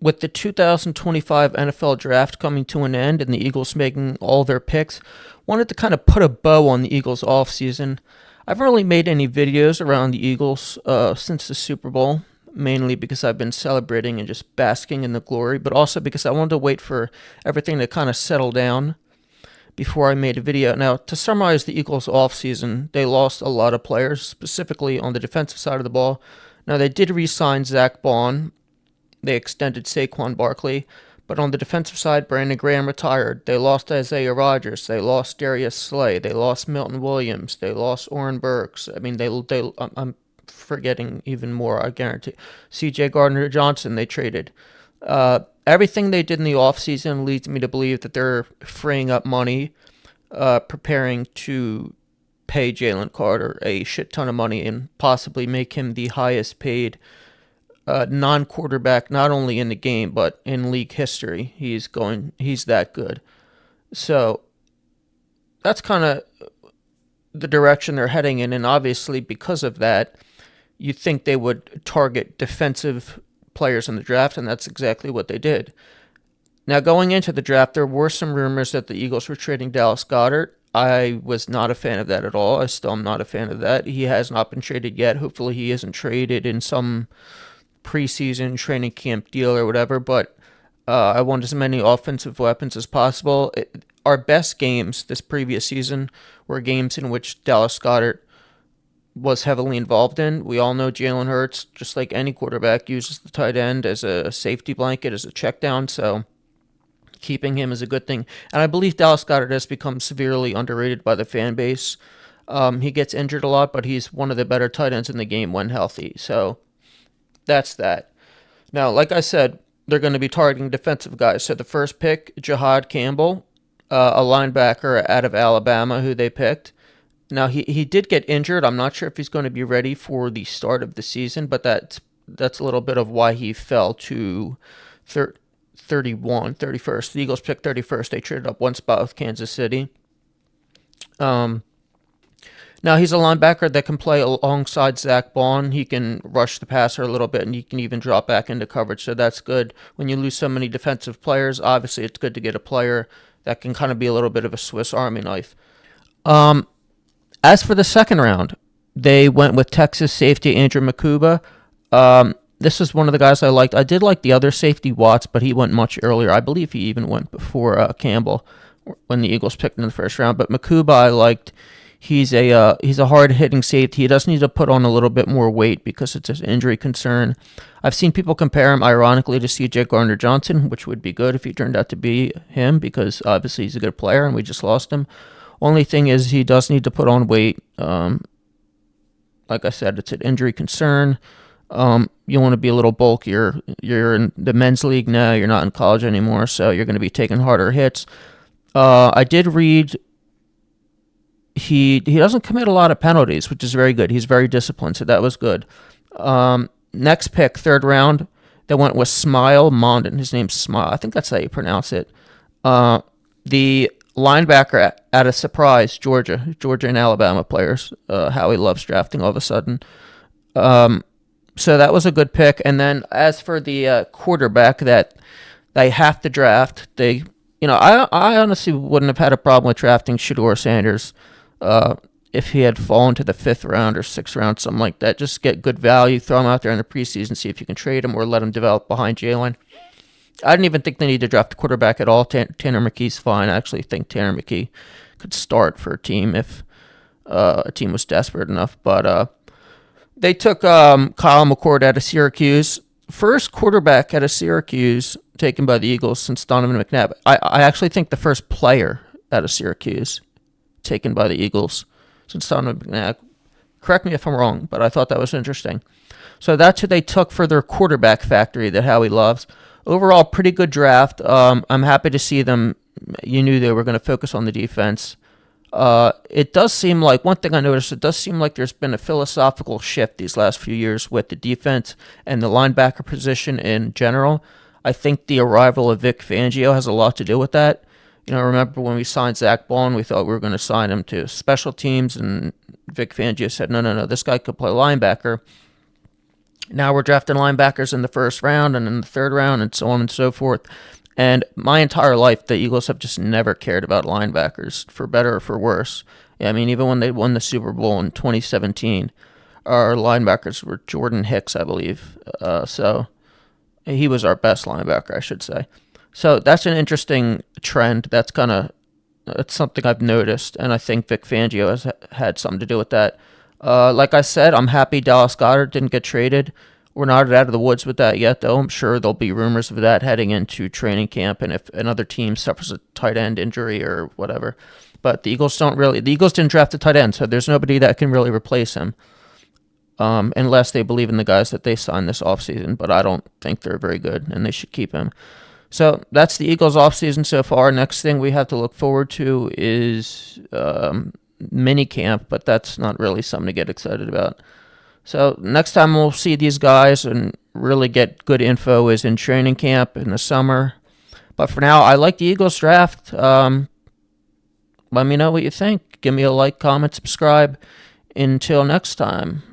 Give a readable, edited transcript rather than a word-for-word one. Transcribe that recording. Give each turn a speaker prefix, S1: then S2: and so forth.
S1: with the 2025 NFL draft coming to an end and the Eagles making all their picks, wanted to kind of put a bow on the Eagles offseason. I haven't really made any videos around the Eagles since the Super Bowl, mainly because I've been celebrating and just basking in the glory, but also because I wanted to wait for everything to kind of settle down before I made a video. Now, to summarize the Eagles offseason, they lost a lot of players, specifically on the defensive side of the ball. Now, they did re-sign Zach Bond. They extended Saquon Barkley. But on the defensive side, Brandon Graham retired. They lost Isaiah Rodgers. They lost Darius Slay. They lost Milton Williams. They lost Oren Burks. I mean, I'm forgetting even more, I guarantee. C.J. Gardner-Johnson they traded. Everything they did in the offseason leads me to believe that they're freeing up money, preparing to pay Jalen Carter a shit ton of money and possibly make him the highest paid non-quarterback, not only in the game but in league history. He's that good. So that's kind of the direction they're heading in, and obviously because of that, you think they would target defensive players in the draft, and that's exactly what they did. Now, going into the draft, there were some rumors that the Eagles were trading Dallas Goedert. I was not a fan of that at all. I still am not a fan of that. He has not been traded yet. Hopefully he isn't traded in some preseason training camp deal or whatever, but I want as many offensive weapons as possible. Our best games this previous season were games in which Dallas Goedert was heavily involved in. We all know Jalen Hurts, just like any quarterback, uses the tight end as a safety blanket, as a check down, so keeping him is a good thing. And I believe Dallas Goedert has become severely underrated by the fan base. He gets injured a lot, but he's one of the better tight ends in the game when healthy, so that's that. Now, like I said, they're going to be targeting defensive guys. So the first pick, Jahad Campbell, a linebacker out of Alabama who they picked. Now, he did get injured. I'm not sure if he's going to be ready for the start of the season, but that's a little bit of why he fell to 31st. The Eagles picked 31st. They traded up one spot with Kansas City. Now, he's a linebacker that can play alongside Zach Bond. He can rush the passer a little bit, and he can even drop back into coverage, so that's good. When you lose so many defensive players, obviously it's good to get a player that can kind of be a little bit of a Swiss Army knife. As for the second round, they went with Texas safety Andrew Makuba. This is one of the guys I liked. I did like the other safety, Watts, but he went much earlier. I believe he even went before Campbell when the Eagles picked him in the first round. But Makuba I liked. He's a hard-hitting safety. He does need to put on a little bit more weight because it's an injury concern. I've seen people compare him, ironically, to C.J. Gardner-Johnson, which would be good if he turned out to be him because obviously he's a good player and we just lost him. Only thing is he does need to put on weight. Like I said, it's an injury concern. You want to be a little bulkier. You're in the men's league now. You're not in college anymore, so you're going to be taking harder hits. I did read he doesn't commit a lot of penalties, which is very good. He's very disciplined, so that was good. Next pick, third round, they went with Smile Mondon. His name's Smile. I think that's how you pronounce it. The linebacker out of Surprise, Georgia and Alabama players. Howie loves drafting all of a sudden. So that was a good pick. And then as for the quarterback that they have to draft, I honestly wouldn't have had a problem with drafting Shedeur Sanders if he had fallen to the 5th round or 6th round, something like that. Just get good value, throw him out there in the preseason, see if you can trade him or let him develop behind Jalen. I didn't even think they need to draft a quarterback at all. Tanner McKee's fine. I actually think Tanner McKee could start for a team if a team was desperate enough. But they took Kyle McCord out of Syracuse. First quarterback out of Syracuse taken by the Eagles since Donovan McNabb. I actually think the first player out of Syracuse taken by the Eagles since Donovan McNabb. Correct me if I'm wrong, but I thought that was interesting. So that's who they took for their quarterback factory that Howie loves. Overall, pretty good draft. I'm happy to see them. You knew they were going to focus on the defense. It does seem like, one thing I noticed, it does seem like there's been a philosophical shift these last few years with the defense and the linebacker position in general. I think the arrival of Vic Fangio has a lot to do with that. Remember when we signed Zach Bond, we thought we were going to sign him to special teams, and Vic Fangio said, no, this guy could play linebacker. Now we're drafting linebackers in the first round and in the third round and so on and so forth. And my entire life, the Eagles have just never cared about linebackers, for better or for worse. I mean, even when they won the Super Bowl in 2017, our linebackers were Jordan Hicks, I believe. So he was our best linebacker, I should say. So that's an interesting trend. It's something I've noticed, and I think Vic Fangio has had something to do with that. Like I said, I'm happy Dallas Goedert didn't get traded. We're not out of the woods with that yet, though. I'm sure there'll be rumors of that heading into training camp, and if another team suffers a tight end injury or whatever. But the Eagles didn't draft a tight end, so there's nobody that can really replace him, unless they believe in the guys that they signed this offseason. But I don't think they're very good, and they should keep him. So that's the Eagles offseason so far. Next thing we have to look forward to is mini camp, but that's not really something to get excited about. So next time we'll see these guys and really get good info is in training camp in the summer. But for now, I like the Eagles draft. Let me know what you think. Give me a like, comment, subscribe. Until next time.